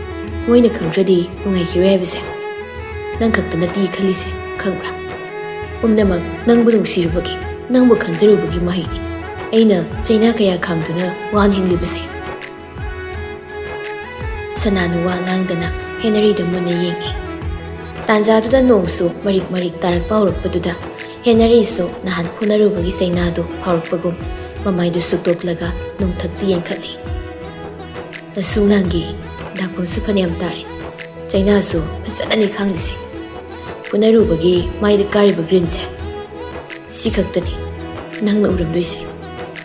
ꯃꯣꯏꯅ ꯈꯪꯈ꯭ꯔꯗꯤ ꯅꯨꯡꯉꯥꯏꯈꯤꯔꯣꯏ ꯍꯥꯏꯕꯁꯦ ꯅꯪ ꯈꯛꯇ ꯅꯠꯇꯦ ꯈꯜꯂꯤꯁꯦ ꯈꯪꯕ꯭ꯔꯥ ꯄꯨꯝꯅꯃꯛ ꯅꯪꯕꯨ ꯅꯨꯡꯁꯤꯔꯨꯕꯒꯤ ꯅꯪꯕꯨ ꯈꯟꯖꯔꯨꯕꯒꯤ ꯃꯍꯩꯅꯤ ꯑꯩꯅ ꯆꯩꯅꯥ ꯀꯌꯥ ꯈꯥꯡꯗꯨꯅ ꯋꯥꯅ ꯍꯤꯡꯂꯤꯕꯁꯦ ꯁꯅꯥꯅꯨ ꯋꯥ ꯉꯥꯡꯗꯅ ꯍꯦꯅꯔꯤꯗ ꯃꯨꯟꯅ ꯌꯦꯡꯉꯤ ꯇꯥꯟꯖꯥꯗꯨꯗ ꯅꯣꯡꯁꯨ ꯃꯔꯤꯛ ꯃꯔꯤꯛ ꯇꯥꯔꯛꯄ ꯍꯧꯔꯛꯄꯗꯨꯗ ꯍꯦꯅꯔꯤꯁꯨ ꯅꯍꯥꯟ ꯐꯨꯅꯔꯨꯕꯒꯤ ꯆꯩꯅꯥꯗꯨ ꯐꯥꯎꯔꯛꯄꯒꯨꯝ ꯃꯃꯥꯏꯗꯨ ꯁꯨꯛꯇꯣꯛꯂꯒ ꯅꯣꯡꯊꯛꯇ ꯌꯦꯡꯈꯠꯂꯤ ꯇꯁꯨꯡꯂꯥꯡꯒꯤ ꯗꯥꯛꯐꯝꯁꯨ ꯐꯅꯌꯥꯝ ꯇꯥꯔꯦ ꯆꯩꯅꯥꯁꯨ ꯐꯖꯅꯅꯤ ꯈꯥꯡꯂꯤꯁꯤ ꯐꯨꯅꯔꯨꯕꯒꯤ ꯃꯥꯏꯗ ꯀꯥꯔꯤꯕ ꯒ꯭ꯔꯤꯟꯁꯦ ꯁꯤ ꯈꯛꯇꯅꯤ ꯅꯪꯅ ꯎꯔꯝꯗꯣꯏꯁꯦ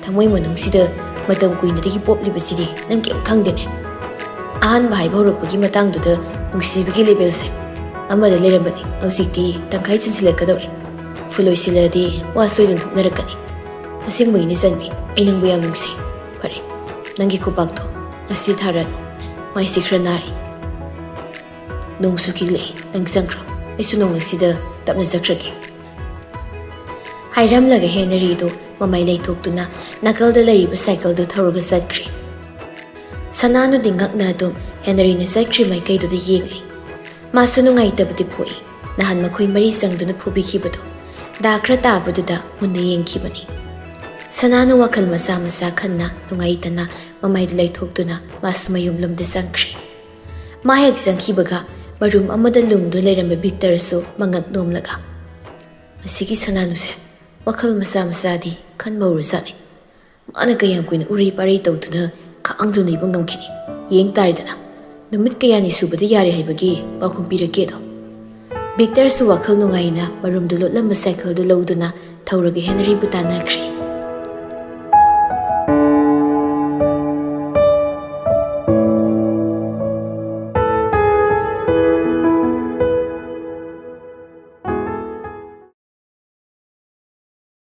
ꯊꯃꯣꯏ ꯃꯅꯨꯡꯁꯤꯗ ꯃꯇꯝ ꯀꯨꯏꯅꯗꯒꯤ ꯄꯣꯞꯂꯤꯕꯁꯤꯗꯤ ꯅꯪ ꯀꯩꯝ ꯈꯪꯗꯦꯅꯦ ꯑꯍꯥꯟꯕ ꯍꯥꯏꯕ ꯍꯧꯔꯛꯄꯒꯤ ꯃꯇꯥꯡꯗꯨꯗ ꯅꯨꯡꯁꯤꯕꯒꯤ ꯂꯦꯚꯦꯜꯁꯦ ꯑꯃꯗ ꯂꯩꯔꯝꯕꯅꯤ ꯍꯧꯖꯤꯛꯇꯤ ꯇꯪꯈꯥꯏ ꯆꯟꯁꯤꯜꯂꯛꯀꯗꯧꯔꯦ ꯐꯨꯂꯣꯏꯁꯤꯜꯂꯗꯤ ꯋꯥ ꯁꯣꯏꯗꯅ ꯊꯣꯛꯅꯔꯛꯀꯅꯤ ꯑꯁꯦꯡꯕꯒꯤꯅꯤ ꯆꯟꯕꯤ ꯑꯩ ꯅꯪꯕꯨ ꯌꯥꯝ ꯅꯨꯡꯁꯤ ꯐꯔꯦ ꯅꯪꯒꯤ ꯈꯨꯄꯥꯛꯇꯣ ꯉꯁꯤ ꯊꯥꯔꯅꯨ ꯃꯥꯏꯁꯤ ꯈꯔ ꯅꯥꯔꯤ ꯅꯣꯡꯁꯨ ꯈꯤꯛꯂꯛꯏ ꯅꯪ ꯆꯪꯈ꯭ꯔꯣ ꯑꯩꯁꯨ ꯅꯣꯡꯂꯛꯁꯤꯗ ꯇꯞꯅ ꯆꯠꯈ꯭ꯔꯒꯦ ꯍꯥꯏꯔꯝꯂꯒ ꯍꯦꯅꯔꯤꯗꯨ ꯃꯃꯩ ꯂꯩꯊꯣꯛꯇꯨꯅ ꯅꯥꯀꯜꯗ ꯂꯩꯔꯤꯕ ꯁꯥꯏꯀꯜꯗꯨ ꯊꯧꯔꯒ ꯆꯠꯈ꯭ꯔꯤ ꯁꯅꯥꯅꯨꯗꯤ ꯉꯛꯅ ꯑꯗꯨꯝ ꯍꯦꯅꯔꯤꯅ ꯆꯠꯈ꯭ꯔꯤ ꯃꯥꯏꯀꯩꯗꯨꯗ ꯌꯦꯡꯂꯤ ꯃꯥꯁꯨ ꯅꯨꯡꯉꯥꯏꯇꯕꯗꯤ ꯄꯣꯛꯏ ꯅꯍꯥꯟ ꯃꯈꯣꯏ ꯃꯔꯤ ꯆꯪꯗꯨꯅ ꯐꯨꯕꯤꯈꯤꯕꯗꯨ ꯗꯥ ꯈꯔ ꯇꯥꯕꯗꯨꯗ ꯃꯨꯟꯅ ꯌꯦꯡꯈꯤꯕꯅꯤ ꯁꯅꯥꯅ ꯋꯥꯈꯜ ꯃꯆꯥ ꯃꯆꯥ ꯈꯟꯅ ꯅꯨꯡꯉꯥꯏꯇꯅ ꯃꯃꯩꯗꯨ ꯂꯩꯊꯣꯛꯇꯨꯅ ꯃꯥꯁꯨ ꯃꯌꯨꯝꯂꯣꯝꯗ ꯆꯪꯈ꯭ꯔꯤ ꯃꯥ ꯍꯦꯛ ꯆꯪꯈꯤꯕꯒ ꯃꯔꯨꯝ ꯑꯃꯗ ꯂꯨꯡꯗꯨ ꯂꯩꯔꯝꯕ ꯚꯤꯛꯇꯔꯁꯨ ꯃꯉꯛ ꯅꯣꯝꯂꯒ ꯃꯁꯤꯒꯤ ꯁꯅꯥꯅꯨꯁꯦ ꯋꯥꯈꯜ ꯃꯆꯥ ꯃꯆꯥꯗꯤ ꯈꯟꯕ ꯍꯧꯔꯖꯥꯠꯅꯤ ꯃꯥꯅ ꯀꯌꯥꯝ ꯀꯨꯏꯅ ꯎꯔꯩ ꯄꯥꯔꯩ ꯇꯧꯗꯨꯅ ꯈꯥꯡꯗꯨꯅ ꯂꯩꯕ ꯉꯝꯈꯤꯅꯤ ꯌꯦꯡ ꯇꯥꯔꯦꯗꯅ ꯅꯨꯃꯤꯠ ꯀꯌꯥꯅꯤ ꯁꯨꯕꯗ ꯌꯥꯔꯦ ꯍꯥꯏꯕꯒꯤ ꯄꯥꯎꯈꯨꯝ ꯄꯤꯔꯛꯀꯦꯗꯣ ꯚꯤꯛꯇꯔꯁꯨ ꯋꯥꯈꯜ ꯅꯨꯡꯉꯥꯏꯅ ꯃꯔꯨꯝꯗꯨ ꯂꯣꯠꯂꯝꯕ ꯁꯥꯏꯀꯜꯗꯨ ꯂꯧꯗꯨꯅ ꯊꯧꯔꯒ ꯍꯦꯅꯔꯤꯕꯨ ꯇꯥꯟꯅꯈ꯭ꯔꯤ